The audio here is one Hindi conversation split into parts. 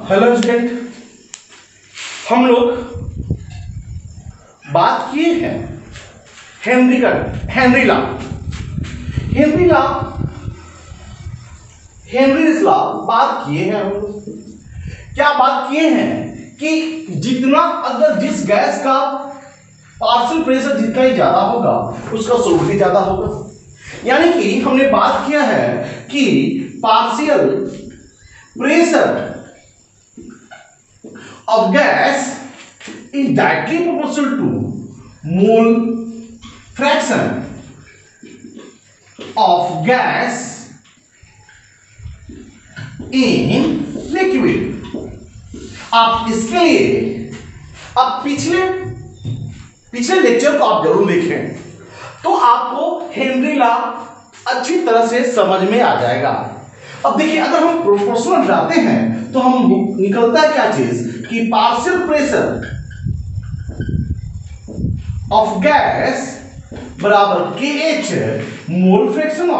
हेलो स्टूडेंट, हम लोग बात किए हैं हेनरी लॉ हेनरीज लॉ बात किए हैं हम लोग। क्या बात किए हैं कि जितना अगर जिस गैस का पार्शियल प्रेशर जितना ही ज्यादा होगा उसका सोल्यूबिलिटी ज्यादा होगा। यानी कि हमने बात किया है कि partial pressure of gas is directly proportional to mole fraction of gas in liquid। आप इसके लिए अब पिछले लेक्चर को आप जरूर देखें तो आपको हेनरी लॉ अच्छी तरह से समझ में आ जाएगा। अब देखिए, अगर हम प्रोपोर्शनल जाते हैं तो हम निकलता है क्या चीज कि पार्शियल प्रेशर ऑफ गैस बराबर KH mole fraction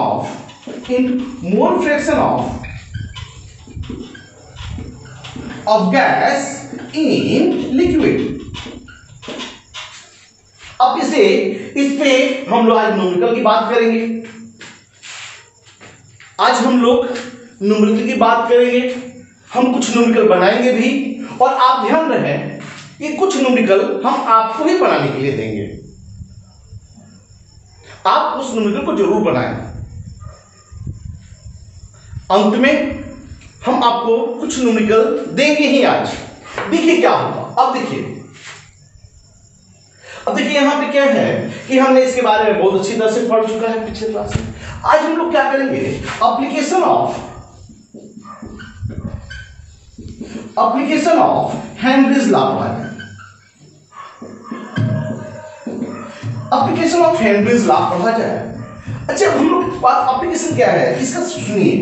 of gas in liquid. अब इस पे हम लोग आज न्यूमेरिकल की बात करेंगे। आज हम लोग न्यूमेरिकल की बात करेंगे, हम कुछ न्यूमेरिकल बनाएंगे भी, और आप ध्यान रहे कि कुछ न्यूमेरिकल हम आपको ही बनाने के लिए देंगे। आप उस न्यूमेरिकल को जरूर बनाएं। अंत में हम आपको कुछ न्यूमेरिकल देंगे ही आज। देखिए क्या होगा। अब देखिए यहां पे क्या है कि हमने इसके बारे में बहुत अच्छी तरह से पढ़ चुका है पिछले क्लास में। आज हम लोग क्या करेंगे, एप्लीकेशन ऑफ हेनरीज लॉ पढ़ाएंगे। एप्लीकेशन ऑफ हेनरीज लॉ पढ़ा जाए। अच्छा, हम लोग एप्लीकेशन क्या है इसका सुनिए।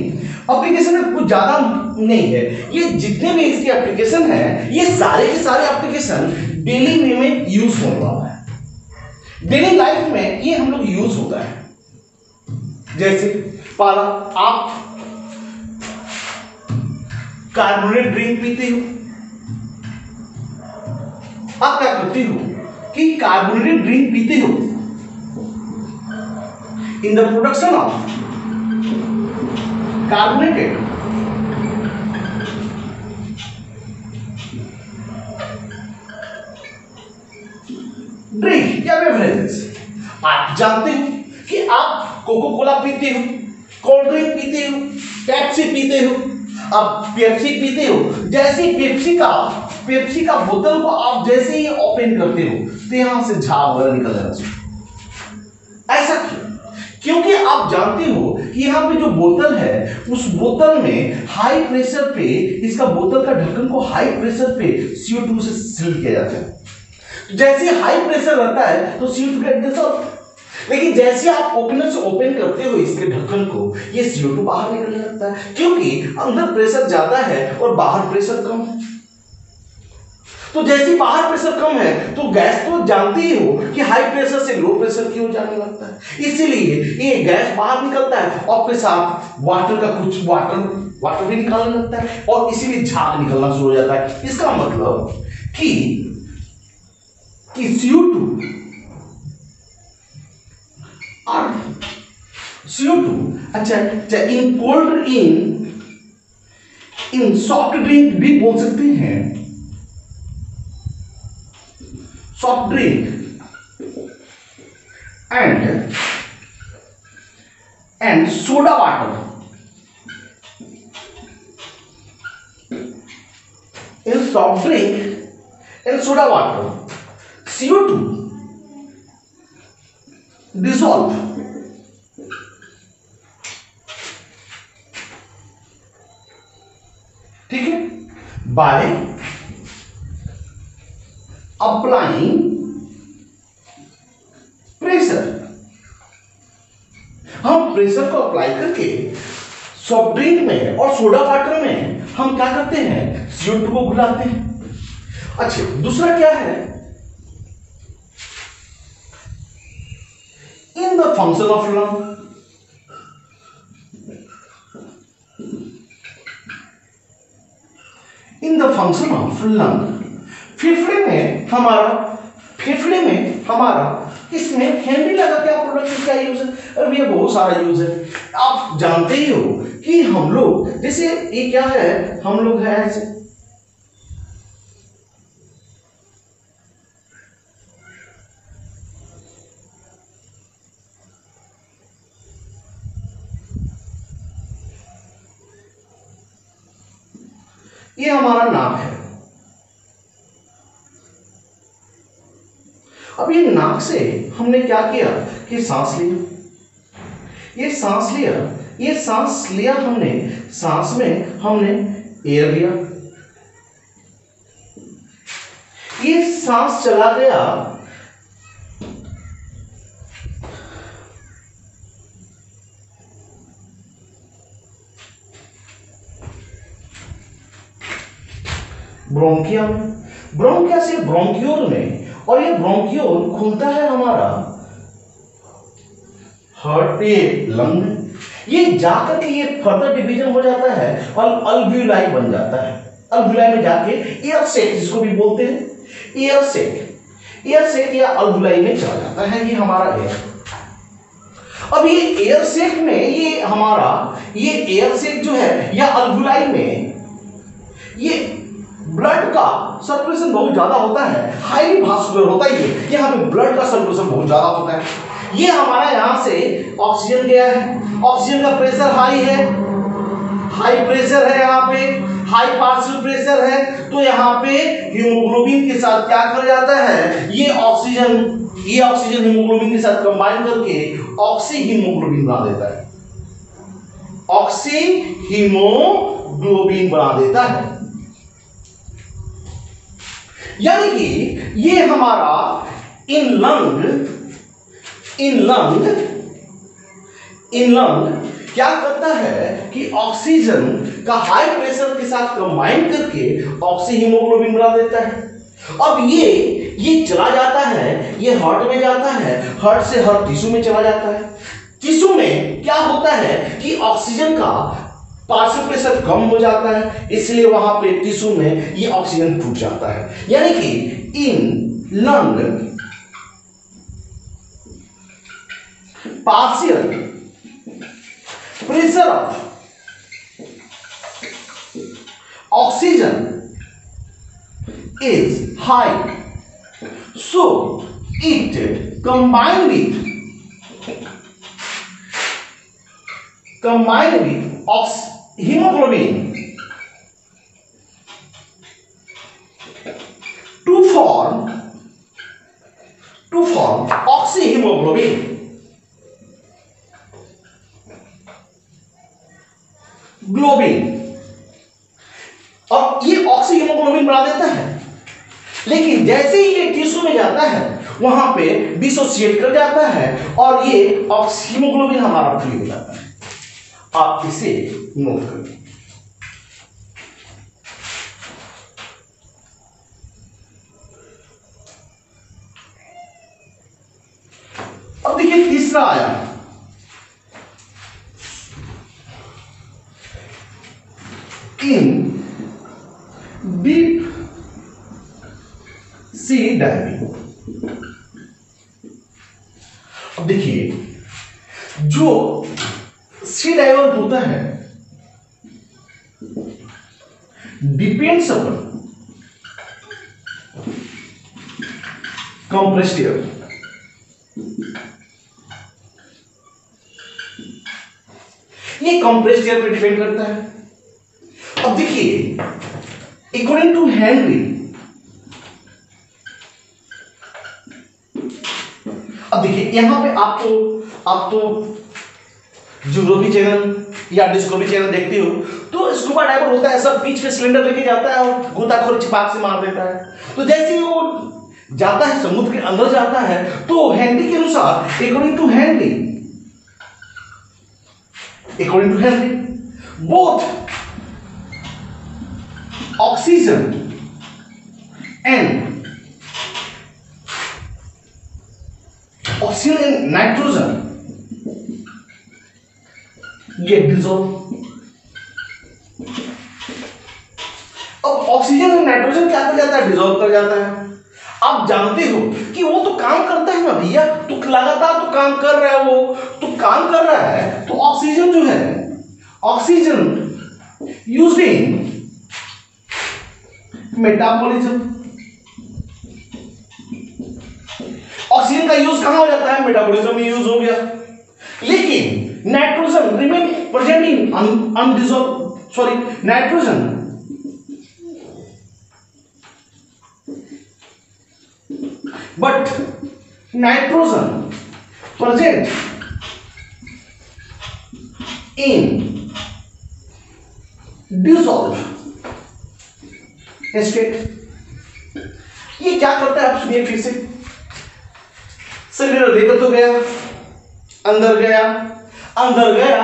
एप्लीकेशन में कुछ ज्यादा नहीं है, ये जितने भी इसके एप्लीकेशन है ये सारे के सारे एप्लीकेशन डेली वे में यूज होने वाला है। डेली लाइफ में ये हम लोग यूज होता है। जैसे पहला, आप कार्बोनेट ड्रिंक पीते हो। आप क्या करते हो कि कार्बोनेटेड ड्रिंक पीते हो। In the production of carbonated drink या बेवरेजेस, आप जानते हो कि आप कोको कोला पीते हो, कोल्ड ड्रिंक पीते हो, पेप्सी पीते हो, अब पेप्सी पीते हो। जैसे पेप्सी का बोतल को आप जैसे ही ओपन करते हो तो यहां से झाग वगैरह निकल जाता है। ऐसा क्यों? क्योंकि आप जानते हो कि यहां पे जो बोतल है उस बोतल में हाई प्रेशर पे, इसका बोतल का ढक्कन को हाई प्रेशर पे CO2 से सील किया जाता है। जैसे हाई प्रेशर रहता है तो CO2 गेट डिसॉल्व, लेकिन जैसे आप ओपनर से ओपन करते हो इसके ढक्कन को, ये CO2 बाहर निकलने लगता है, क्योंकि अंदर प्रेशर ज्यादा है और बाहर प्रेशर कम है। तो जैसे बाहर प्रेशर कम है तो गैस तो जानते ही हो कि हाई प्रेशर से लो प्रेशर की ओर जाने लगता है। इसीलिए ये गैस बाहर निकलता है और अपने साथ वाटर भी निकालने लगता है और इसीलिए झाग निकलना शुरू हो जाता है। इसका मतलब कि CO2 अच्छा in cold in soft drink भी बोल सकते हैं। Soft drink and soda water, in soft drink and soda water CO2 dissolve ठीक है, बाय अप्लाइंग प्रेशर। हम प्रेशर को अप्लाई करके सॉफ्ट ड्रिंक में और सोडा वाटर में हम क्या करते हैं, CO2 को घुलाते हैं। अच्छा, दूसरा क्या है, in the function of lung. In the function of lung. फेफड़े में हमारा इसमें हेनरी लगा क्या प्रोडक्ट क्या यूज है? अब ये बहुत सारा यूज है। आप जानते ही हो कि हम लोग जैसे ये क्या है, हम लोग है ऐसे ये हमारा नाक है। अब ये नाक से हमने क्या किया कि सांस लिया, ये सांस लिया हमने, सांस में हमने एयर लिया, ये सांस चला गया, ब्रोंकिया में, ब्रोंकिया से ब्रोंक्यूल में, और ये ब्रोंक्यूल खुलता है हमारा हार्ट पे लंग में। ये जाकर के ये फर्दर डिवीजन हो जाता है और अल्वियोलाई बन जाता है। अल्वियोलाई में जाके एयर सेक जिसको भी बोलते हैं, एयर सेक या अल्वियोलाई में चला जाता है ये हमारा एयर। अब ये एयर सेक में ये हमारा ये एयर सेक जो है या अल्वियोलाई में ये ब्लड का सर्कुलेशन बहुत ज्यादा होता है, हाईली वास्कुलर होता है। यहाँ पे ब्लड का सर्कुलेशन बहुत ज्यादा होता है। ये हमारा यहाँ से ऑक्सीजन गया है, ऑक्सीजन का प्रेशर हाई है, हाई प्रेशर है, यहाँ पे हाई पार्शियल प्रेशर है, तो यहाँ पे हीमोग्लोबिन के साथ क्या कर जाता है, ये ऑक्सीजन हीमोग्लोबिन के साथ कंबाइन करके ऑक्सी हीमोग्लोबिन बना देता है, ऑक्सी हीमोग्लोबिन बना देता है। यानी कि ये हमारा इन लंग क्या करता है कि ऑक्सीजन का हाई प्रेशर के साथ कंबाइन करके ऑक्सी हीमोग्लोबिन बना देता है। अब ये चला जाता है, ये हार्ट में जाता है, हार्ट से हर टिश्यू में चला जाता है। टिश्यू में क्या होता है कि ऑक्सीजन का पार्शियल प्रेशर कम हो जाता है, इसलिए वहां पे टिश्यू में ये ऑक्सीजन टूट जाता है। यानी कि in lung partial pressure of oxygen is high, so it combined with hemoglobin to form oxyhemoglobin. Globin, और ये ऑक्सीहीमोग्लोबिन बना देता है, लेकिन जैसे ही ये टिश्यू में जाता है वहां पे डिसोसिएट कर जाता है और ये ऑक्सीहीमोग्लोबिन हमारा फ्री हो जाता है। आप इसे नोट करें। अब देखिए तीसरा आया, इन डीप सी डाइविंग। अब देखिए जो सी डाइवर होता है डिपेंड्स अपन कंप्रेस्ड एयर। ये कंप्रेस्ड एयर पे डिपेंड करता है। अब देखिए अकॉर्डिंग टू हेनरी, अब देखिए यहां पे आप तो ज्योग्राफी चैनल या डिस्कवरी चैनल देखते हो, तो स्कूबा डाइवर होता है, सब बीच पे सिलेंडर लेके जाता है और गोताखोर छिपाक से मार देता है। तो जैसे ही वो जाता है समुद्र के अंदर जाता है, तो हेनरी के अनुसार according to Henry both oxygen and nitrogen get dissolved। अब ऑक्सीजन और नाइट्रोजन क्या कर जाता है, डिसॉल्व कर जाता है। आप जानते हो कि वो तो काम करता है ना भैया, तो लगातार तो काम कर रहा है, वो तो काम कर रहा है। तो ऑक्सीजन जो है, oxygen used in metabolism, oxygen का यूज कहां हो जाता है, मेटाबॉलिज्म में यूज हो गया। लेकिन nitrogen remain present in undissolved, sorry nitrogen but nitrogen present in dissolved state। ये क्या करता है आप सुनिए फिर से। सिलेंडर लेकर तो गया, अंदर गया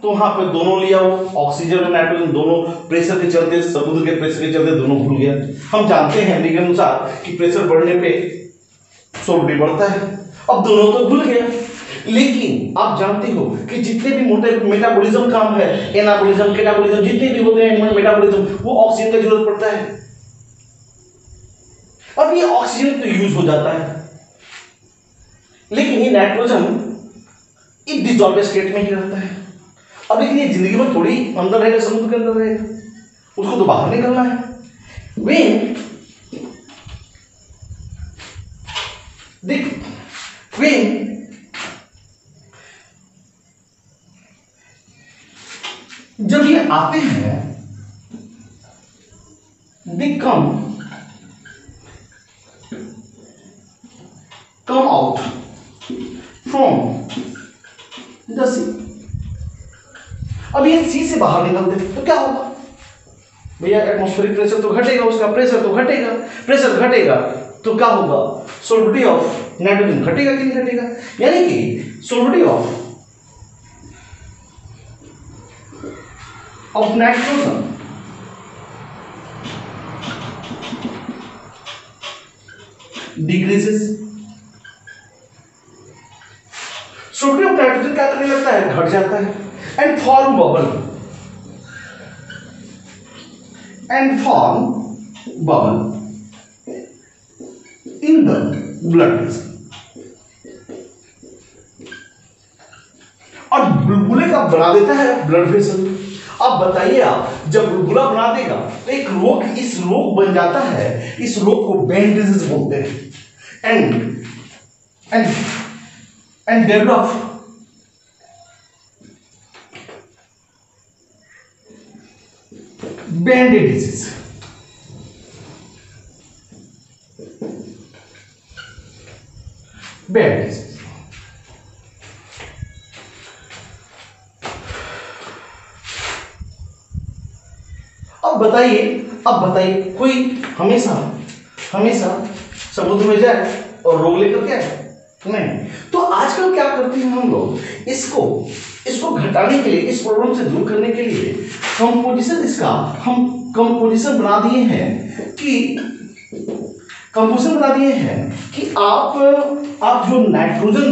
तो वहां पे दोनों लिया, वो ऑक्सीजन और नाइट्रोजन दोनों प्रेशर के चलते, समुद्र के प्रेशर के चलते दोनों घुल गया। हम जानते हैं के अनुसार कि प्रेशर बढ़ने पे सोडियम बढ़ता है, अब दोनों तो घुल गया। लेकिन आप जानते हो कि जितने भी मोटे मेटाबॉलिज्म काम है, एनाबॉलिज्म, कैटाबॉलिज्म, जितने भी होते हैं मेटाबॉलिज्म, वो ऑक्सीजन का जरूरत पड़ता है। अब ये ऑक्सीजन तो यूज हो जाता है, लेकिन ये नाइट्रोजन इस डिसॉल्व स्टेट में ही रहता है। अब लेकिन ये जिंदगी में थोड़ी अंदर रहेगा, समुद्र के अंदर रहेगा, उसको तो बाहर निकलना है। वे जब ये आते हैं, they come out from the sea। अब ये सी से बाहर निकलते तो क्या होगा भैया, एटमॉस्फेरिक प्रेशर तो घटेगा, उसका प्रेशर तो घटेगा, प्रेशर घटेगा तो क्या होगा, सोलिबिलिटी ऑफ नाइट्रोजन घटेगा कि नहीं घटेगा। यानी कि solubility of nitrogen decreases, solubility of nitrogen क्या करने लगता है, घट जाता है। And form bubble in the blood vessel. और बुलबुले का बना देता है ब्लड वेसल। अब बताइए, आप जब बुलबुला बना देगा तो एक रोग, इस रोग बन जाता है, इस रोग को बैंड डिजीज बोलते हैं। And develop band disease. Band disease अब बताइए कोई हमेशा समुद्र में जाए और रोग लेकर के आए? नहीं। तो आजकल क्या करते हैं हम लोग, इसको घटाने के लिए, इस प्रॉब्लम से दूर करने के लिए हम कंपोजिशन बना दिए हैं कि आप जो नाइट्रोजन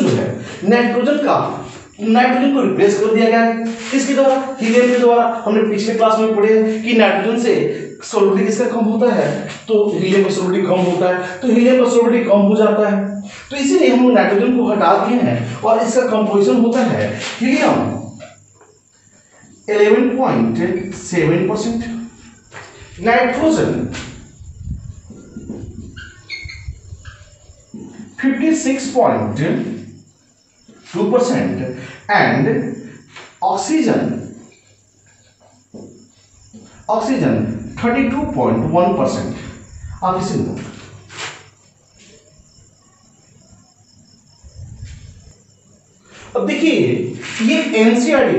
को रिप्लेस कर दिया गया है किसके द्वारा, हीलियम के द्वारा। हमने पिछले क्लास में पढ़े कि नाइट्रोजन से सोलिबिलिटी किसका कम होता है, तो हीलियम का सोलिबिलिटी कम होता है, तो हीलियम का सोलिबिलिटी कम हो जाता है। तो इसीलिए हम नाइट्रोजन को हटा दिए हैं और इसका कंपोजिशन होता है हीलियम 11.7%, नाइट्रोजन 56.2% and oxygen 32.1%। आप इसे लो, अब देखिए ये एनसीईआरटी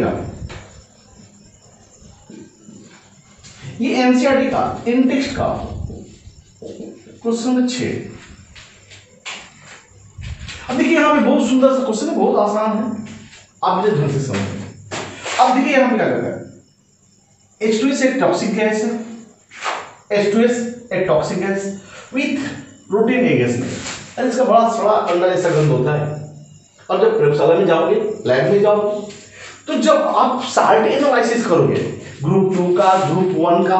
का इंडेक्स का क्वेश्चन 6। अब देखिए यहाँ पे बहुत सुंदर सा क्वेश्चन है, बहुत आसान है, आप मुझे ढंग से समझिए। अब देखिए यहाँ पे क्या करता है, H2S एक टॉक्सिक गैस है, H2S एक toxic gas with protein gas में, और इसका बड़ा सड़ा अंडा जैसा गंध होता है। और जब प्रयोगशाला में जाओगे, लैब में जाओगे, तो जब आप साल्ट एनालिसिस करोगे ग्रुप 2 का, ग्रुप 1 का,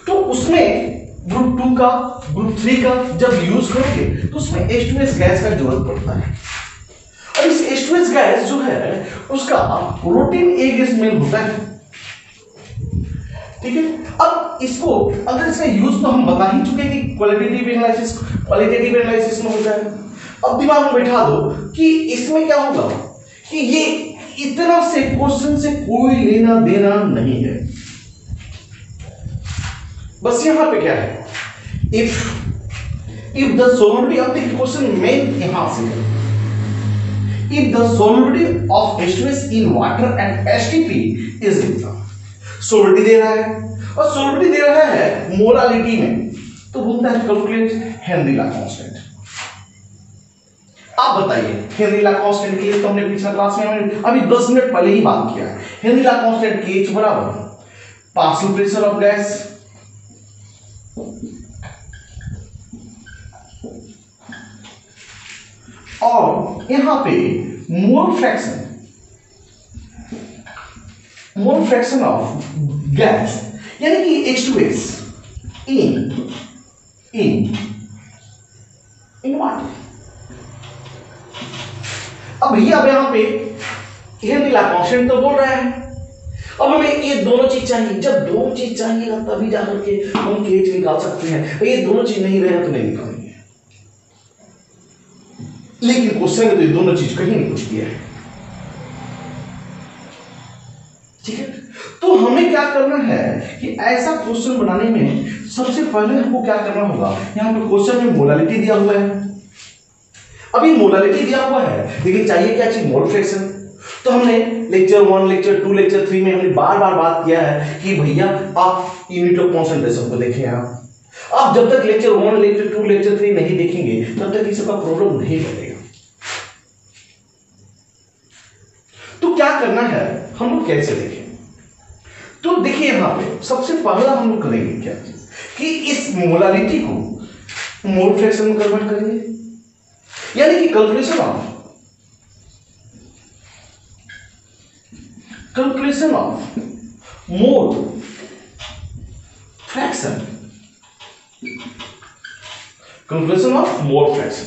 तो उसमें ग्रुप 2 का, ग्रुप 3 का जब यूज करोगे तो उसमें H2S गैस का जरूरत पड़ता है। और इस H2S गैस जो है उसका प्रोटीन A गैस में होता है, ठीक है। अब इसको अगर इसका यूज तो हम बता ही चुके कि क्वालिटेटिव एनालिसिस में होता है। अब दिमाग में बैठा दो कि इसमें क्या होगा कि ये इतना से क्वेश्चन से कोई लेना देना नहीं है। बस यहां पे क्या है, if the solubility of the question main यहां से है, if the solubility of H2S in water and HTP is इतना, सॉल्युबिलिटी दे रहा है और सॉल्युबिलिटी दे रहा है मोलालिटी में, तो बोलता है कैलकुलेट हेनरी ला कांस्टेंट। आप बताइए हेनरी ला कांस्टेंट के लिए तो हमने पिछला क्लास में अभी 10 मिनट पहले ही बात किया है। हेनरी ला कांस्टेंट Kh बराबर पार्शियल प्रेशर ऑफ गैस और यहां पे मोल फ्रैक्शन ऑफ गैस यानी कि H2S इन वाटर। अब भैया अब यहां पे हेनरी ला कांस्टेंट तो बोल रहा है, अब हमें ये दोनों चीज चाहिए। जब दोनों चीज चाहिएगा तभी जाकर के हम Kh निकाल सकते हैं। ये दोनों चीज नहीं रहे तो नहीं निकालेंगे, लेकिन क्वेश्चन में तो ये दोनों चीज कहीं नहीं कुछ दिया है, ठीक है। तो हमें क्या करना है कि ऐसा क्वेश्चन बनाने में सबसे पहले हमको क्या करना होगा, यहां पे क्वेश्चन में मोलालिटी दिया हुआ है, अभी मोलालिटी दिया हुआ है लेकिन चाहिए क्या चीज, मोल फ्रैक्शन। तो हमने लेक्चर 1, लेक्चर 2, लेक्चर 3 में हमने बार बार बात किया है कि भैया आप यूनिट ऑफ कॉन्सेंट्रेशन को देखें। आप जब तक लेक्चर 1, लेक्चर 2, लेक्चर 3 नहीं देखेंगे तब तक इस सबका प्रॉब्लम नहीं बनेगा। तो क्या करना है, हम लोग कैसे देखें, तो देखिए यहां पे सबसे पहला हम लोग करेंगे क्या चीज कि इस मोलालिटी को मोल फ्रैक्शन में कन्वर्ट करेंगे, यानी कि कैलकुलेशन ऑफ मोल फ्रैक्शन,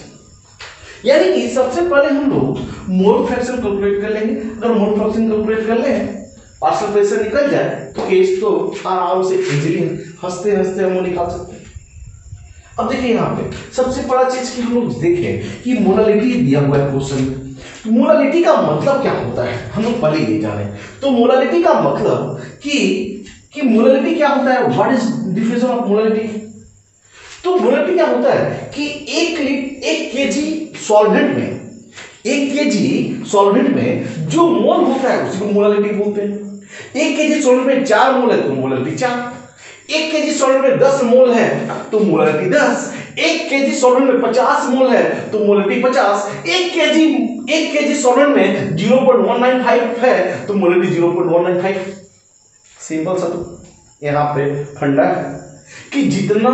यानी कि सबसे पहले हम लोग मोल फ्रैक्शन कैलकुलेट कर लेंगे। अगर मोल फ्रैक्शन कैलकुलेट कर ले, पार्शियल प्रेशर निकल जाए तो केस तो आराम से इजीली हंसते हंसते हम निकाल सकते हैं। अब देखिए यहाँ पे सबसे बड़ा चीज की हम लोग देखें कि मोलालिटी दिया हुआ है क्वेश्चन में। तो मोलालिटी का मतलब क्या होता है हम लोग पहले ये जाने। तो मोलालिटी का मतलब कि मोलालिटी क्या होता है, what is definition of molality. तो मोलालिटी क्या होता है कि एक केजी सॉल्वेंट में जो मोल होता है उसी को मोलालिटी बोलते हैं। 1 केजी सॉल्वेंट में 4 मोल है तो मोलालिटी 4, 1 केजी सॉल्वेंट में 10 मोल है तो मोलालिटी 10, 1 केजी सॉल्वेंट में 50 मोल है तो मोलालिटी 50, 1 केजी सॉल्वेंट में 0.195 है तो मोलालिटी 0.195। सिंपल सा तो यहां पे फंडा है कि जितना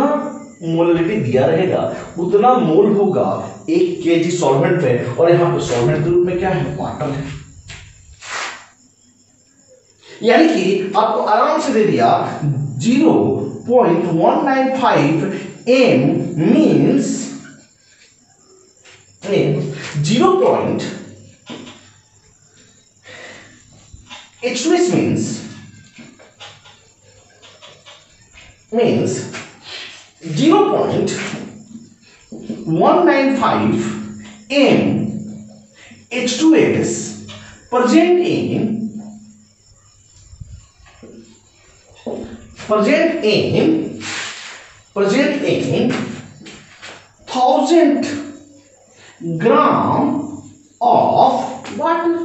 मोलालिटी दिया रहेगा उतना मोल होगा 1 केजी सॉल्वेंट पे, और यहां पे सॉल्वेंट के रूप में क्या है, वाटर है। यानी कि आपको आराम से दे दिया 0.195 m means 0. H2S means 0.195 m H2S present in 1000 gram of water।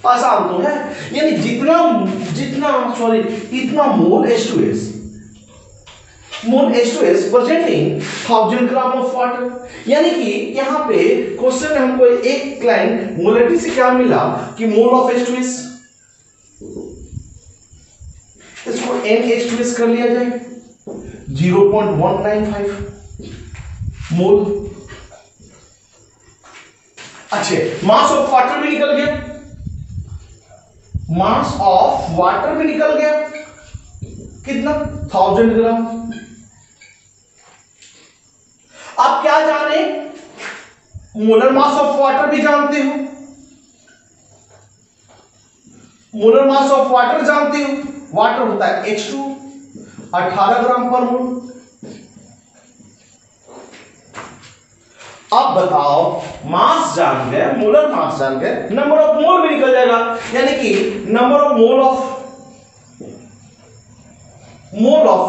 आसान तो है, यानी इतना मोल H2S presenting 1000 gram of water. यानी कि यहां पे क्वेश्चन में हमको एक लाइन मोलालिटी से क्या मिला कि मोल ऑफ H2S, इसको NH2S कर लिया जाए 0.195 मोल। अच्छे, मास ऑफ वाटर भी निकल गया, कितना 1000 ग्राम। आप क्या जाने, मोलर मास ऑफ वाटर भी जानते हो, मोलर मास ऑफ वाटर जानते हो, वाटर होता है H2 18 ग्राम पर मोल। अब बताओ, मास जान गए, मोलर मास जान गए, नंबर ऑफ मोल भी निकल जाएगा, यानी कि number of mole of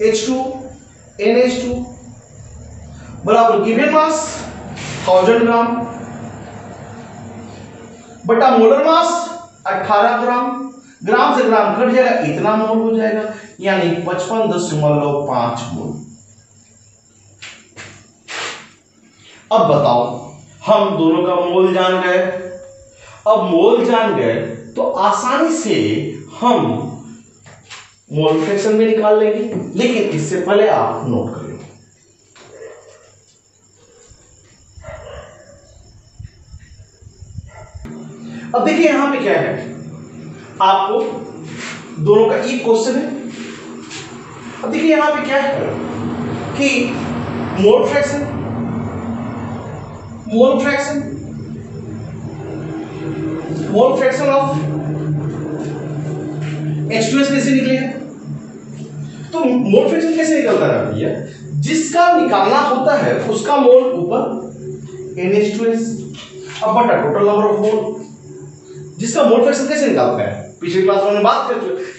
H2 NH2 बराबर गिवन मास 1000 ग्राम बटा मोलर मास 18 ग्राम, ग्राम से ग्राम कट जाएगा, इतना मोल हो जाएगा, यानी 55.5 मोल। अब बताओ, हम दोनों का मोल जान गए। अब मोल जान गए तो आसानी से हम मोल फ्रैक्शन भी निकाल लेंगे, लेकिन इससे पहले आप नोट कर लो। अब देखिए यहां पे क्या है, आपको दोनों का एक क्वेश्चन है। अब देखिए यहां पे क्या है कि मोल फ्रैक्शन ऑफ H2S कैसे निकलेगा? तो मोल फ्रैक्शन कैसे निकलता है भैया, जिसका निकालना होता है उसका मोल ऊपर NH2S अब बटा टोटल नंबर ऑफ मोल। जिसका मोल फ्रैक्शन कैसे निकालता है, पिछली क्लास में हमने बात कर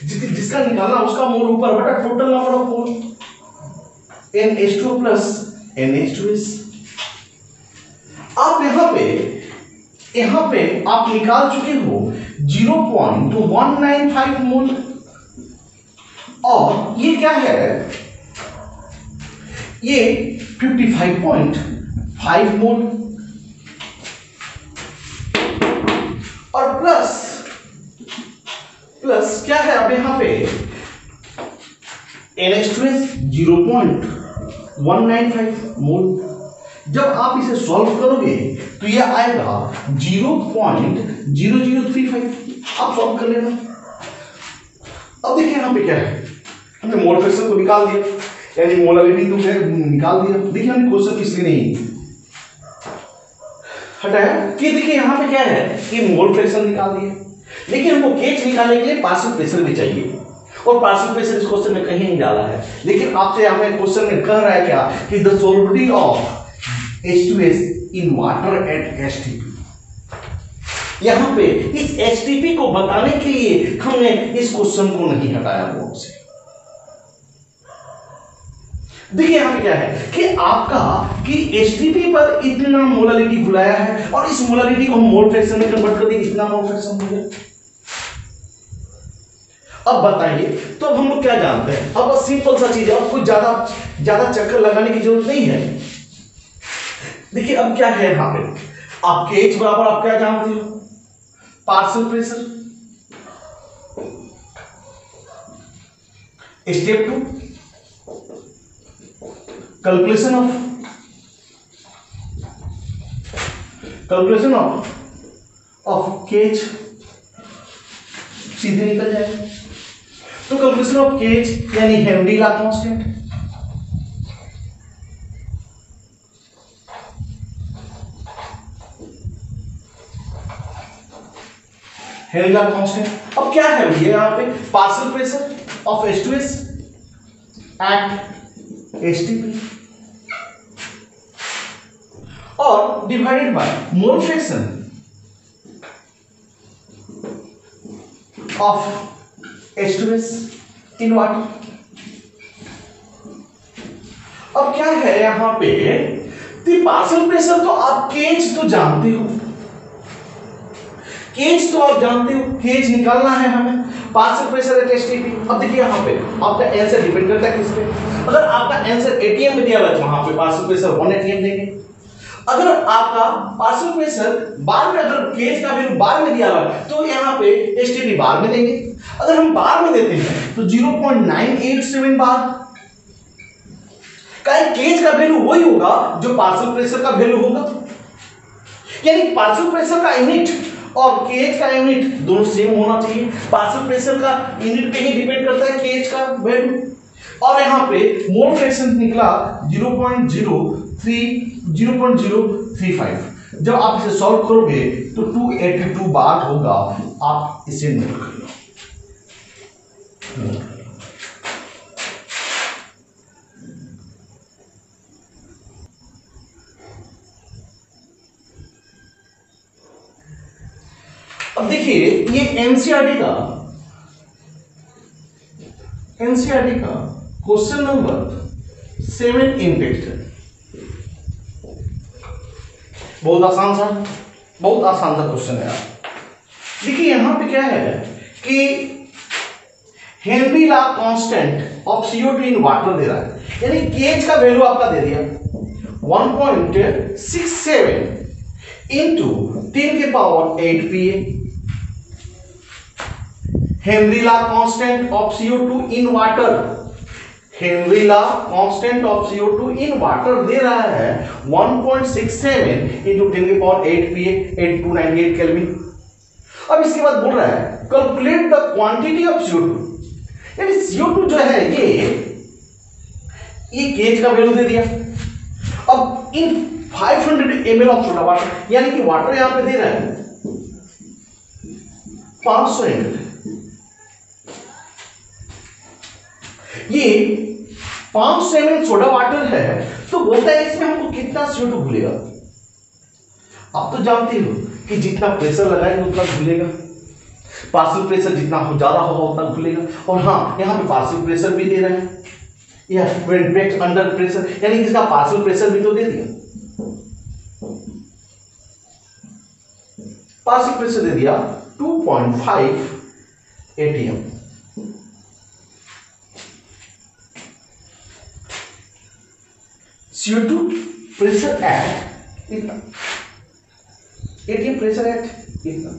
चुके, जिसका निकालना उसका मोल ऊपर बटा total number of mole NH2 plus NH2S। आप यहां पे आप निकाल चुके हो 0.195 मोल, और ये क्या है, ये 55.5 मोल, और प्लस क्या है अब यहां पे NH2S 0.195 मोल। जब आप इसे सॉल्व करोगे तो यह आएगा 0.0035। आप सॉल्व कर लेना। अब देखिए यहां पे क्या है, हमने मोल फ्रैक्शन को निकाल दिया, यानी मोलारिटी तो निकाल दिया। देखिए हमने क्वेश्चन इसलिए नहीं हटाया कि देखिए यहां पे क्या है कि मोल फ्रैक्शन निकाल दिया, लेकिन हमको केच निकालने के लिए पार्शियल प्रेशर भी चाहिए, और पार्शियल प्रेशर इस क्वेश्चन में कहीं नहीं डाला है। लेकिन आपसे हमें क्वेश्चन में कह रहा है क्या कि the solubility of H2S in water at STP। यहां पे इस STP को बताने के लिए हमने इस क्वेश्चन को नहीं हटाया बोर्ड से। देखिए यहां पे क्या है कि आपका कि STP पर इतना मोलारिटी बुलाया है, और इस मोलारिटी को हम मोल फ्रैक्शन में कन्वर्ट कर देंगे, इतना मोल फ्रैक्शन हो गया। अब बताइए, तो अब हम लोग क्या जानते हैं, अब सिंपल सा चीज है, आपको ज्यादा चक्कर लगाने की जरूरत नहीं है। देखिए अब क्या है यहां पे, आपके H बराबर आप क्या जानते हो, partial pressure. Step 2, calculation of KH, सीधे निकल जाए। तो कैलकुलेशन ऑफ केज यानी Henry law constant, Henry law constant. अब क्या है ये यहां पे, partial pressure of H2S at STP और divided by mole fraction of H2S in water. अब क्या है यहां पे, पार्शियल प्रेशर तो आप केज तो जानते हो, केज तो आप जानते हो, केज निकालना है हमें, पार्शियल प्रेशर एट STP। अब देखिए यहां पे आपका आंसर डिपेंड करता है किस पे, अगर आपका आंसर ATM में दिया हुआ है तो वहां पे पार्शियल प्रेशर 1 ATM देंगे। अगर आपका पार्शियल प्रेशर बार में, अगर केज का वैल्यू बार में दिया हुआ है तो यहां पे STP बार में देंगे। अगर हम बार में देते हैं तो 0.987 बार, केज का वैल्यू वही होगा जो पार्शियल प्रेशर का वैल्यू होगा, यानी पार्शियल प्रेशर का यूनिट और केएच का यूनिट दोनों सेम होना चाहिए। पार्शियल प्रेशर का यूनिट पे ही डिपेंड करता है केएच का वैल्यू। और यहाँ पे मोल फ्रैक्शन निकला 0.035। जब आप इसे सॉल्व करोगे तो 282 बार होगा। आप इसे नोट कर लो। अब देखिए ये एनसीईआरटी का क्वेश्चन नंबर 7 इन टेक्स्ट है। बहुत आसान सा क्वेश्चन है यार। देखिए यहां पे क्या है कि Henry law constant of CO2 in water दे रहा है, यानी केएच का वैल्यू आपका दे दिया 1.67 into 10⁸ PA। Henry law constant of CO2 in water, Henry law constant of CO2 in water दे रहा है 1.67 इंटू 10⁸ PA 8298 केल्विन। अब इसके बाद बोल रहा है calculate the quantity of CO2, यानी CO2 जो है ये केएच का वैल्यू दे दिया। अब इन 500 ml ऑफ सोडा वाटर, यानी कि वाटर यहां पे दे रहा है 500 ml। ये 500 ml सोडा वाटर है, तो बोलता है इसमें हमको कितना CO2 घुलेगा। आप तो जानते हो कि जितना प्रेशर लगाएंगे उतना घुलेगा, पार्शियल प्रेशर जितना ज्यादा होगा उतना घुलेगा। और हाँ, यहाँ पे पार्शियल प्रेशर भी दे रहा है, या व्हेन ब्रेक्स अंडर प्रेशर, यानी इसका पार्शियल प्रेशर भी तो दे दिया, पार्शियल प्रेशर दे दिया 2.5 atm। CO2 प्रेशर एट इतना, एटीएम प्रेशर एट इतना।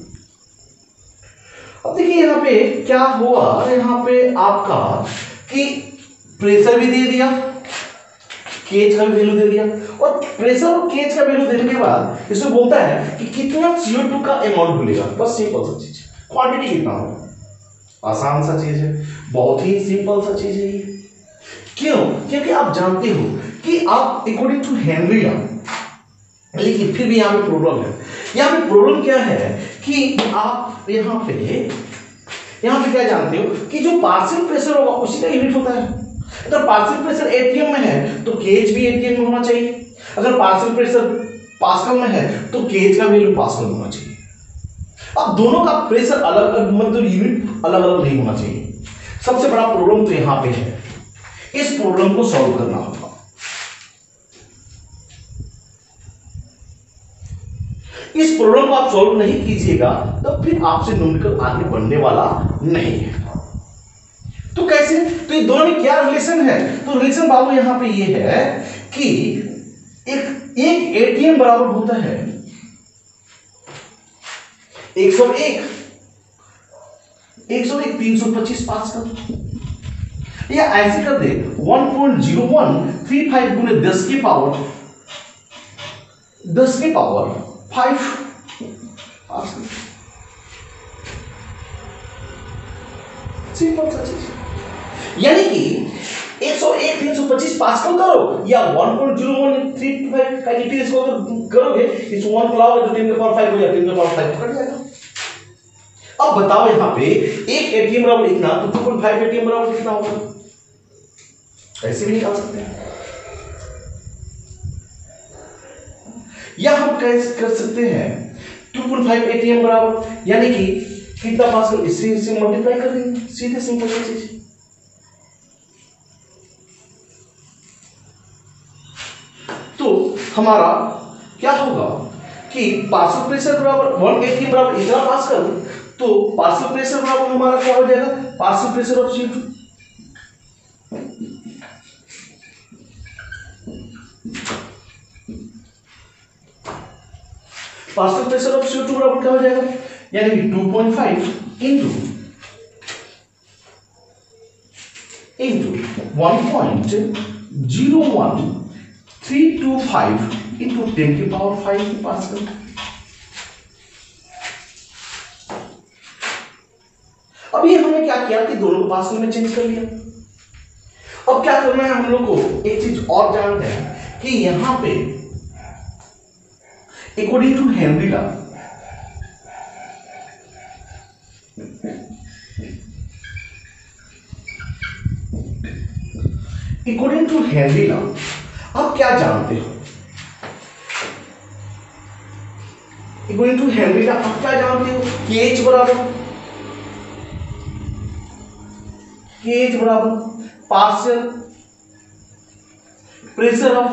अब देखिए यहां पे क्या हुआ, यहां पे आपका कि प्रेशर भी दे दिया, केएच का भी वैल्यू दे दिया, और प्रेशर और केएच का वैल्यू देने के बाद इसमें बोलता है कि कितना CO2 का अमाउंट मिलेगा। बस सिंपल सा चीज, क्वांटिटी कितना होगा, आसान सा चीज है, बहुत ही सिंपल सा चीज है ये। क्यों? क्योंकि आप जानते हो कि आप अकॉर्डिंग टू हेनरी लॉ, लेकिन फिर भी यहां पे प्रॉब्लम है। यहां पे प्रॉब्लम क्या है कि आप यहां पे क्या जानते हो कि जो पार्शियल प्रेशर होगा उसी का यूनिट होता है। अगर पार्शियल प्रेशर एटीएम में है तो केएच भी एटीएम में होना चाहिए। अगर पार्शियल प्रेशर पास्कल में है तो केएच का वैल्यू पास्कल में होना चाहिए। अब दोनों का प्रेशर अलग अलग, मतलब यूनिट अलग अलग नहीं होना चाहिए। सबसे बड़ा प्रॉब्लम तो यहां पे है, इस प्रॉब्लम को सॉल्व करना होगा। इस प्रॉब्लम को आप सॉल्व नहीं कीजिएगा तो फिर आपसे न्यूमेरिकल आगे बढ़ने वाला नहीं है। तो कैसे? तो ये दोनों में क्या रिलेशन है? तो रिलेशन बाबू यहां पे ये है कि एक एटीएम बराबर होता है 101 325 पास्कल, या ऐसे कर दे 1.0135 गुने 10 की पावर 5 पास्कल। सिंपल सा चीज, यानी कि 101 325 पास्कल करो या 1.0135 का इंटीग्रेट करोगे, इस 1 को लाओगे तो 10 की पावर 5 हो जाएगा, 10 की पावर 5 कट जाएगा। अब बताओ यहां पे एक एटीएम बराबर इतना, तो 2.5 एटीएम बराबर कितना होगा? ऐसे भी निकाल सकते हैं, या हम कैसे कर सकते हैं 2.5 एटीएम बराबर, यानी कि कितना पास्कल, इससे मल्टीप्लाई कर देंगे, सीधे सिंपल चीज। तो हमारा क्या होगा कि पार्शियल प्रेशर बराबर 1 एटीएम बराबर इतना पास्कल, तो पार्शियल प्रेशर बराबर हमारा क्या हो जाएगा, partial pressure of CO2 partial pressure of CO2 बराबर क्या हो जाएगा, यानी कि 2.5 इंटू 1.01325 इंटू 10 की पावर 5 पास्कल। अभी हमने क्या किया कि दोनों को पार्शियल में चेंज कर लिया। अब क्या करना है हम लोग को, एक चीज और जानते हैं कि यहां पे according to Henry law, according to Henry law आप क्या जानते हो? अकॉर्डिंग टू हेनरी लॉ आप क्या जानते हो? KH बराबर पार्शियल प्रेशर ऑफ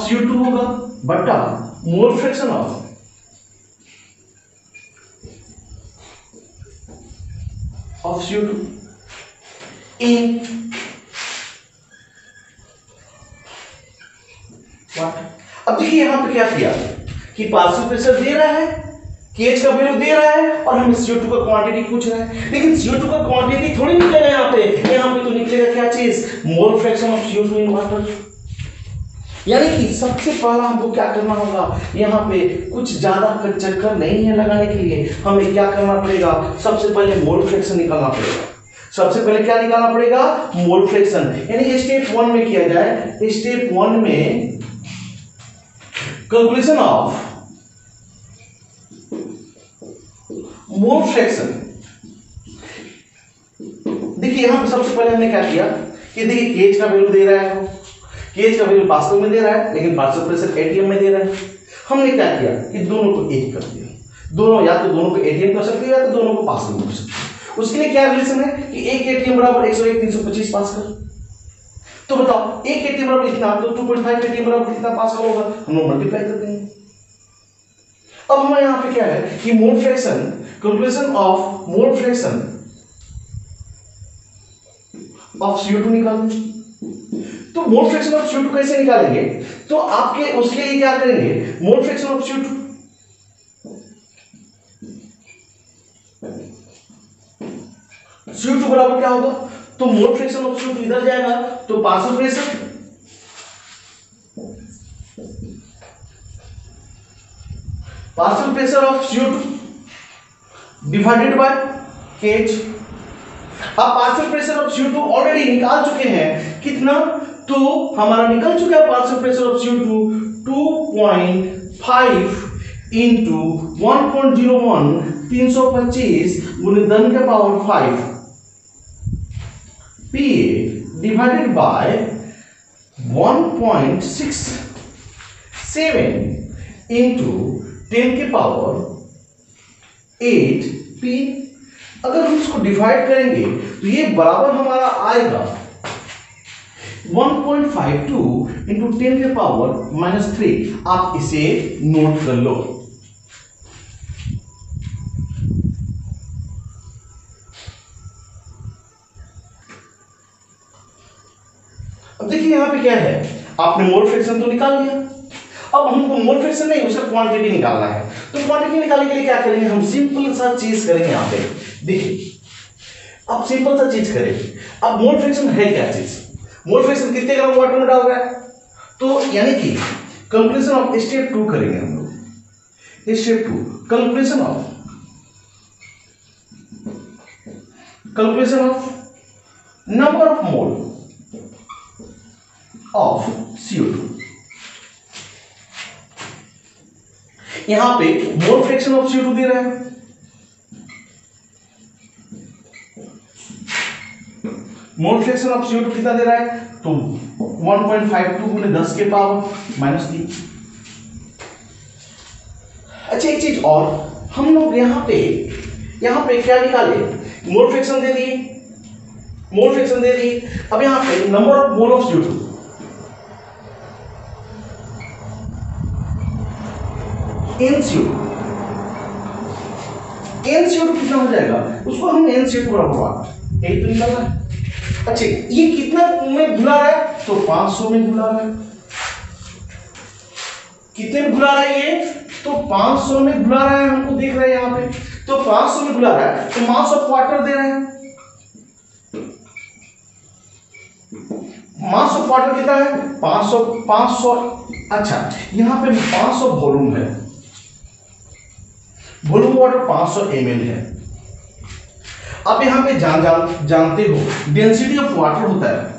CO2 होगा बटा मोल fraction of CO2 in what. अब देखिए यहां पे क्या किया कि पार्शियल प्रेशर दे रहा है, KH का वैल्यू दे रहा है और हमें CO2 का क्वांटिटी पूछ रहा है, लेकिन CO2 का क्वांटिटी थोड़ी निकलेगा यहां पे तो निकलेगा क्या चीज, मोल fraction of CO2 in water. यानी कि सबसे पहला हमको क्या करना होगा, यहाँ पे कुछ ज्यादा चक्कर नहीं है लगाने के लिए, हमें क्या करना पड़ेगा, सबसे पहले मोल फ्रैक्शन निकालना पड़ेगा। सबसे पहले क्या निकालना पड़ेगा, मोल फ्रैक्शन। यानी स्टेप 1 में किया जाए, स्टेप 1 में कैलकुलेशन ऑफ मोल फ्रैक्शन। देखिए यहां पे सबसे पहले हमने क्या किया कि देखिए KH का वैल्यू दे रहा है, KH का वैल्यू पास्कल में दे रहा है, लेकिन पार्शियल प्रेशर ATM में दे रहा है। हमने क्या किया कि दोनों को एक कर दिया, दोनों या तो दोनों को ATM कर सकते हैं या तो दोनों को पास्कल में कर सकते हैं। उसके लिए क्या रिलेशन है कि एक ATM बराबर 101 325 पास्कल। तो बताओ एक ATM बराबर कितना, तो 2.5 ATM बराबर कितना पास्कल होगा, हम लोग मल्टीप्लाई कर देंगे। अब हमारे यहां पे क्या है कि mole fraction, calculation of mole fraction of CO2 निकालना। तो मोल फ्रैक्शन ऑफ CO2 कैसे निकालेंगे, तो आपके उसके लिए क्या करेंगे, मोल फ्रैक्शन ऑफ CO2 बराबर क्या होगा, तो मोल फ्रैक्शन ऑफ CO2 इधर जाएगा तो partial pressure of CO2 divided by KH। अब partial pressure of CO2 already निकाल चुके हैं, कितना, तो हमारा निकल चुका है partial pressure of CO2 2.5 into 1.01 325 गुने 10 के power 5 PA divided by 1.67 into 10 के पावर 8 P। अगर हम इसको डिवाइड करेंगे तो ये बराबर हमारा आएगा 1.52 इंटू 10 के पावर -3। आप इसे नोट कर लो। अब देखिए यहां पे क्या है, आपने मोल फ्रैक्शन तो निकाल लिया, अब हमको मोल फ्रैक्शन नहीं उसका क्वांटिटी निकालना है। तो क्वांटिटी निकालने के लिए क्या करेंगे, हम सिंपल सा चीज करेंगे। यहां पे देखिए अब सिंपल सा चीज करेंगे। अब मोल फ्रैक्शन है क्या चीज, मोल फ्रैक्शन कितने ग्राम वाटर में डाल रहा है, तो यानी कि कैलकुलेशन ऑफ स्टेप 2 करेंगे हम लोग। Step 2 calculation of number of mole of CO2। यहां पे मोल फ्रैक्शन ऑफ CO2 दे रहा है, मोल फ्रैक्शन ऑफ CO2 कितना दे रहा है, तो 1.52 गुने 10 के पावर -3। अच्छा एक चीज और, हम लोग यहां पे क्या निकाले, मोल फ्रैक्शन दे दी, अब यहां पे number of mole of CO2 NCO2 कितना हो जाएगा, उसको हम NCO2 बराबर यही तो निकालना है। अच्छा ये कितना में घुला रहा है, तो 500 में घुला रहा है। कितने में घुला रहा है ये, तो 500 में घुला रहा है, हमको देख रहा है यहां पे, तो 500 में घुला रहा है, तो मास ऑफ वाटर दे रहा है। मास ऑफ वाटर कितना है, 500। अच्छा यहां पे 500 वॉल्यूम है, वॉल्यूम वाटर 500 ml है। अब यहां पे जानते हो डेंसिटी ऑफ वाटर होता है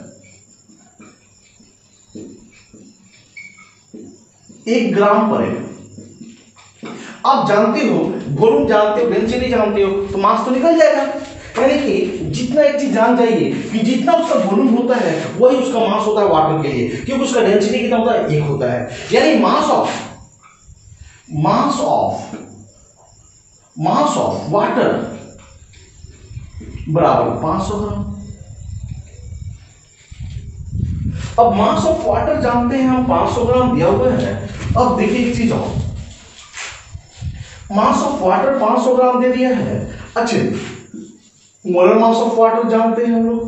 1 ग्राम पर एम। आप जानते हो वॉल्यूम जानते हो, डेंसिटी जानते हो, तो मास तो निकल जाएगा। यानी कि जितना एक चीज जान जाइए कि जितना उसका वॉल्यूम होता है वही उसका मास होता है वाटर के लिए, क्योंकि उसका डेंसिटी कितना होता है 1 होता है। यानी मास ऑफ वाटर बराबर 500 ग्राम। अब मास ऑफ वाटर जानते हैं हम 500 ग्राम दिया हुआ है। अब देखिए एक चीज और, मास ऑफ वाटर 500 ग्राम दे दिया है। अच्छा, मोलर मास ऑफ वाटर जानते हैं हम लोग,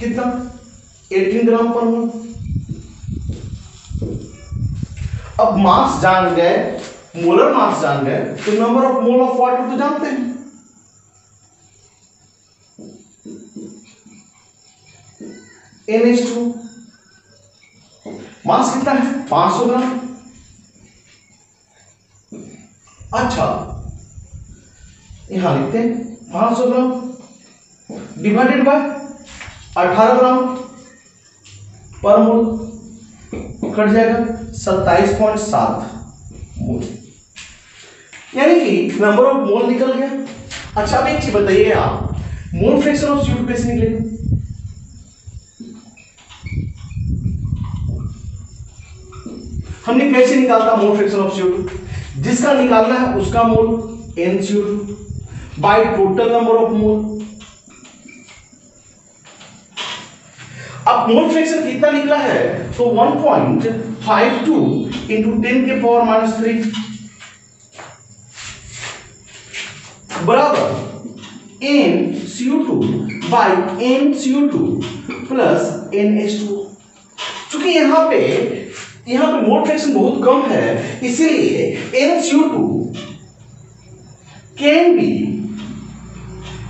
कितना 18 ग्राम पर मोल। अब मास जान गए, मोलर मास जान गए, तो number of mole of water तो जानते हैं। NH2 मास कितना है 500 ग्राम। अच्छा, यहां लिखते हैं 500 ग्राम डिवाइडेड बाय 18 ग्राम पर मोल, कट जाएगा 27.7 मोल, यानी कि नंबर ऑफ मोल निकल गया। अच्छा, अब एक चीज बताइए आप, मोल फ्रैक्शन ऑफ CO2 कैसे निकलेगा? हमने कैसे निकालता मोल फ्रैक्शन ऑफ CO2? जिसका निकालना है उसका मोल NCO2 by total number of mole. अब मोल फ्रैक्शन कितना निकला है? तो 1.52 इंटू 10⁻³ बराबर NCO2 bye NCO2 plus NH2। चूंकि यहां पे मोल फ्रैक्शन बहुत कम है, इसीलिए NCO2 can be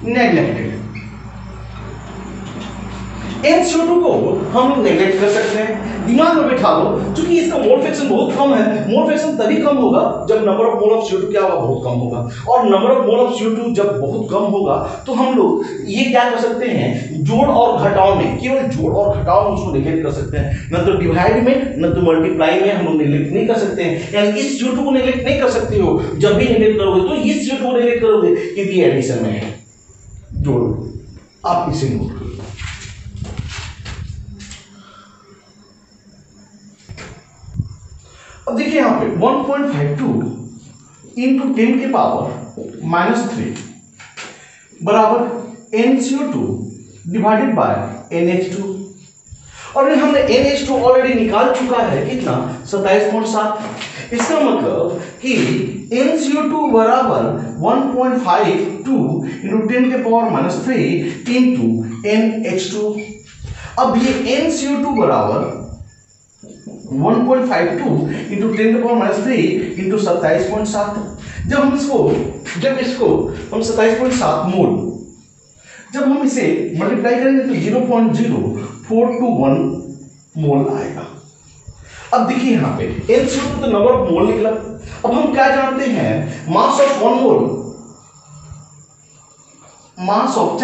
neglected. NCO2 को हम लोग नेग्लेक्ट कर सकते हैं। दिमाग में बैठा लो, क्योंकि इसका मोल फ्रैक्शन बहुत कम है। मोल फ्रैक्शन तभी कम होगा जब number of mole of CO2 क्या होगा, बहुत कम होगा। और number of mole of CO2 जब बहुत कम होगा तो हम लोग ये क्या कर सकते हैं, जोड़ और घटाव में, केवल जोड़ और घटाव में उसको नेग्लेक्ट कर सकते हैं, न तो डिवाइड में न तो मल्टीप्लाई में हम लोग नेग्लेक्ट नहीं कर सकते हैं। यानी इस CO2 को नेग्लेक्ट नहीं कर सकते हो। जब भी नेग्लेक्ट करोगे तो इस CO2 को नेग्लेक्ट करोगे क्योंकि एडिशन में है, जोड़। आप इसे नोट करो। अब देखिए यहां पे 1.52 इंटू 10⁻³ बराबर NCO2 डिवाइडेड बाय NH2। और हमने NH2 ऑलरेडी निकाल चुका है, कितना 27.7। इसका मतलब कि NCO2 बराबर 1.52 इंटू 10⁻³ इंटू NH2। अब ये NCO2 बराबर 1.52 इंटू 10⁻³ इंटू 27.7। जब इसको हम 27.7 मोल, जब हम इसे मल्टीप्लाई करेंगे तो 0.0421 मोल आएगा। अब देखिए यहां पे NCO2 तो नंबर ऑफ मोल निकला। अब हम क्या जानते हैं, mass of 1 mole, mass of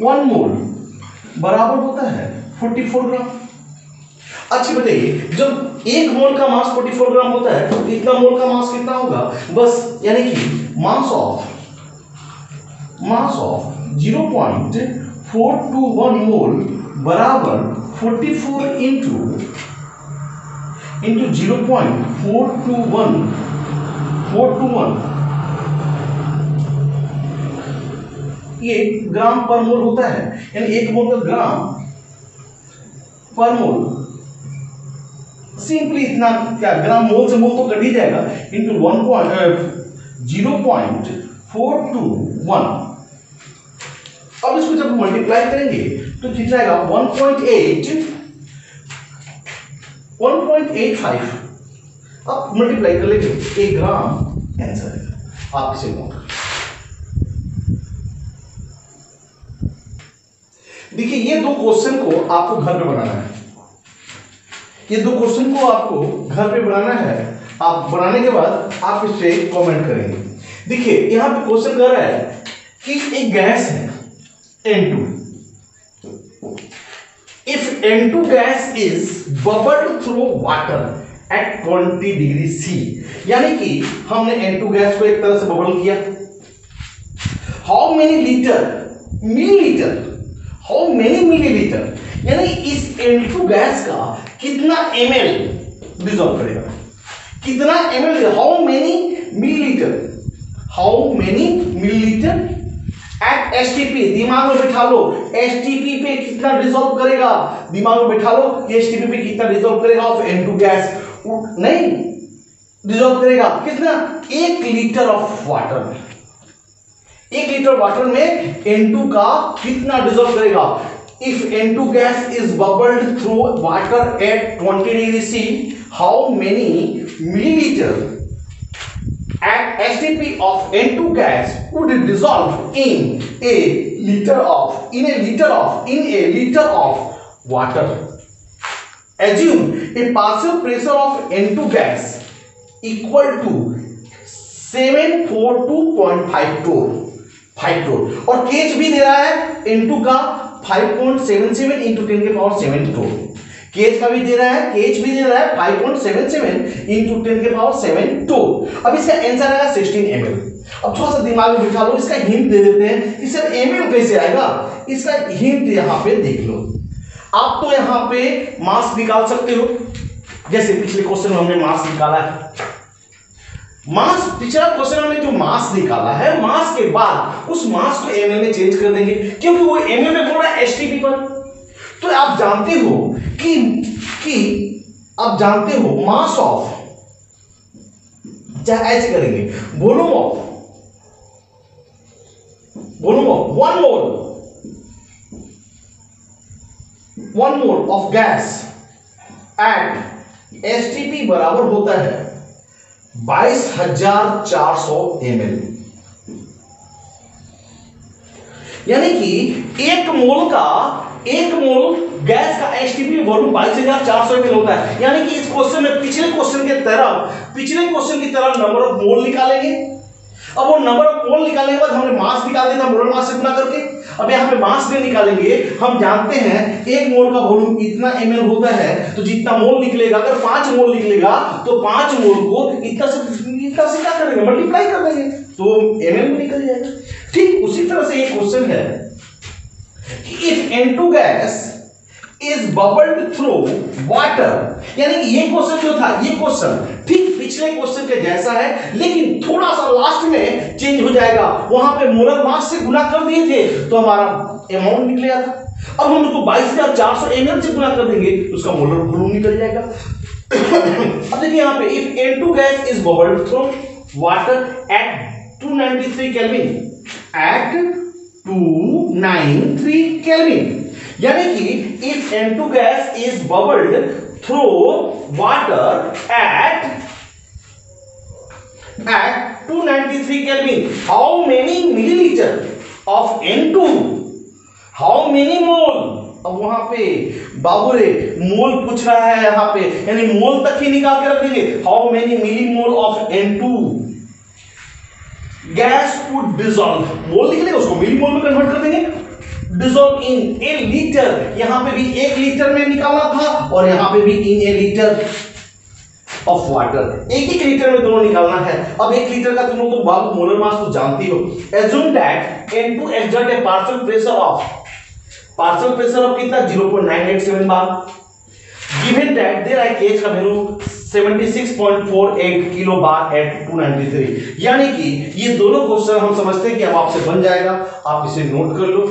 1 मोल बराबर होता है 44 ग्राम। अच्छी बताइए, जब 1 मोल का मास 44 ग्राम होता है तो इतना मोल का मास कितना होगा? बस, यानी कि मास ऑफ 0.421 मोल बराबर 44 इंटू 0.421 ये ग्राम पर मोल होता है। यानी 1 मोल का ग्राम पर मोल, सिंपली इतना क्या, ग्राम मोल से मोल तो कट ही जाएगा, इंटू 0.421। अब इसको जब मल्टीप्लाई करेंगे तो कितना आएगा 1.85। अब मल्टीप्लाई कर लेंगे 1 ग्राम आंसर है। आप इसे नोट देखिए ये दो क्वेश्चन को आपको घर पे बनाना है, ये दो क्वेश्चन को आपको घर पे बनाना है। आप बनाने के बाद आप इससे कमेंट करेंगे। देखिए यहां पे क्वेश्चन कर रहा है कि एक गैस है N2, if N2 gas is bubbled through water at 20 degree C, यानी कि हमने N2 गैस को एक तरह से बबल किया। How many litre, millilitre, how many millilitre, यानी इस N2 गैस का कितना ml डिसॉल्व करेगा, कितना ml, how many millilitre, how many millilitre at STP, दिमाग में बैठा लो एसटीपी पे कितना डिसॉल्व करेगा, दिमाग में बैठा लो एसटीपी पे कितना डिसॉल्व करेगा ऑफ N2 गैस, नहीं डिसॉल्व करेगा कितना, 1 लीटर ऑफ वाटर में, 1 लीटर वाटर में N2 का कितना डिसॉल्व करेगा। If N2 gas is bubbled through water eight 20 degree C, how many millilitre at STP of N2 gas would dissolve in a liter of water. Assume a partial pressure of N2 gas equal to 742.5 torr और केज भी दे रहा है N2 का 5.77 into 10 के पावर 7 torr, केज का भी दे रहा है, केज भी दे रहा है 5.77 into 10 के पावर 7 torr। अब इसका आंसर आएगा 16 ml। अब थोड़ा सा दिमाग में बिठा लो, इसका हिंट दे देते हैं कि सर ml कैसे आएगा, इसका हिंट यहाँ पे देख लो। आप तो यहाँ पे मास निकाल सकते हो, जैसे पिछले क्वेश्चन में हमने मास निकाला है, मास पिछला क्वेश्चन हमने जो मास निकाला है, मास के बाद उस मास को ml में चेंज कर देंगे, क्योंकि वो ml में बोल रहा है एसटीपी पर। तो आप जानते हो कि आप जानते हो मास ऑफ, चाहे ऐसे करेंगे, volume of 1 mole of gas at STP बराबर होता है 22,400 ml, यानी कि एक मोल गैस का एसटीपी वॉल्यूम 22,400 ml होता है। यानी कि इस क्वेश्चन में पिछले क्वेश्चन की तरह नंबर ऑफ मोल निकालेंगे। अब वो नंबर ऑफ मोल निकालने के बाद हमने मास निकाल दिया था मोलर मास से गुना करके। अब यहाँ पे मास में निकालेंगे, हम जानते हैं 1 मोल का वॉल्यूम इतना ml होता है, तो जितना मोल निकलेगा, अगर 5 मोल निकलेगा तो 5 मोल को इतना से क्या करेंगे, मल्टीप्लाई कर देंगे, तो ml में निकल जाएगा। ठीक उसी तरह से ये क्वेश्चन है कि if N2 gas is bubbled through water, यानी कि ये क्वेश्चन जो था, ये क्वेश्चन ठीक पिछले क्वेश्चन के जैसा है, लेकिन थोड़ा सा लास्ट में चेंज हो जाएगा। वहां पे मोलर मास से गुना कर दिए थे तो हमारा अमाउंट निकलेगा था, अब हम उसको 22,400 ml से गुना कर देंगे तो उसका मोलर वॉल्यूम निकल जाएगा। अब देखिए यहाँ पे if N2 gas is bubbled through water at 293 kelvin, at 293 kelvin, यानी कि if N2 gas is bubbled through water at 293 Kelvin, how many milliliter of N2, how many mole, अब वहां पे बाबूरे मोल पूछ रहा है यहाँ पे, यानी मोल तक ही निकाल के रख देंगे, how many millimole of N2 gas would dissolve, mole निकलेगा उसको मिलीमोल में कन्वर्ट कर देंगे, डिसॉल्व इन ए लीटर, यहां पे भी 1 लीटर में निकालना था और यहां पे भी इन ए लीटर ऑफ वाटर, एक लीटर में दोनों निकालना है। अब 1 लीटर का तुम लोग तो बाबू मोलर मास तो जानती हो। Assume that N2 exert a partial pressure of कितना 0.987 bar, given that there I KH का वैल्यू 76.48 किलो बार एट 293, यानी कि ये दोनों क्वेश्चन हम समझते हैं कि अब आपसे बन जाएगा, आप इसे नोट कर लो।